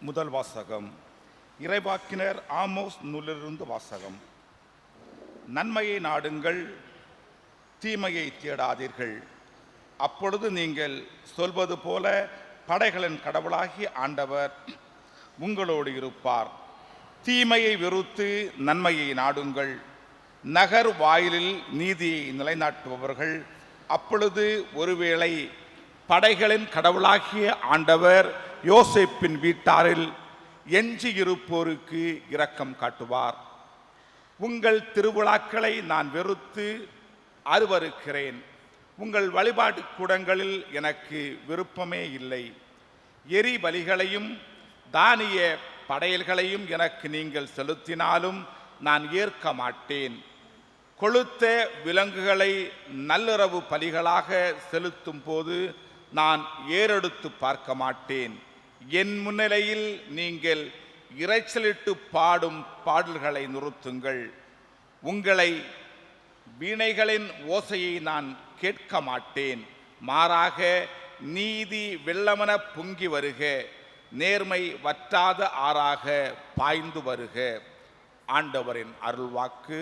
முதல் வாசகம். இறைவாக்கினர் ஆமோஸ் நூலிலிருந்து வாசகம். நன்மையை நாடுங்கள், தீமையை தேடாதீர்கள். அப்பொழுது நீங்கள் சொல்வது போல படைகளின் கடவுளாகி ஆண்டவர் உங்களோடு இருப்பார். தீமையை வெறுத்து நன்மையை நாடுங்கள். நகர் வாயிலில் நீதியை நிலைநாட்டுபவர்கள் அப்பொழுது ஒருவேளை படைகளின் கடவுளாகிய ஆண்டவர் யோசேப்பின் வீட்டாரில் எஞ்சியிருப்போருக்கு இரக்கம் காட்டுவார். உங்கள் திருவிழாக்களை நான் வெறுத்து அருவருக்கிறேன். உங்கள் வழிபாட்டு கூடங்களில் எனக்கு விருப்பமே இல்லை. எரி பலிகளையும் தானிய படையல்களையும் எனக்கு நீங்கள் செலுத்தினாலும் நான் ஏற்க மாட்டேன். கொழுத்த விலங்குகளை நள்ளிரவு பலிகளாக செலுத்தும் போது நான் ஏறெடுத்து பார்க்க மாட்டேன். என் முன்னிலையில் நீங்கள் இரைச்சலிட்டு பாடும் பாடல்களை நிறுத்துங்கள். உங்களை வீணைகளின் ஓசையை நான் கேட்க மாட்டேன். மாறாக நீதி வெள்ளமென பொங்கி வருக, நேர்மை வற்றாத ஆறாக பாய்ந்து வருக. ஆண்டவரின் அருள்வாக்கு.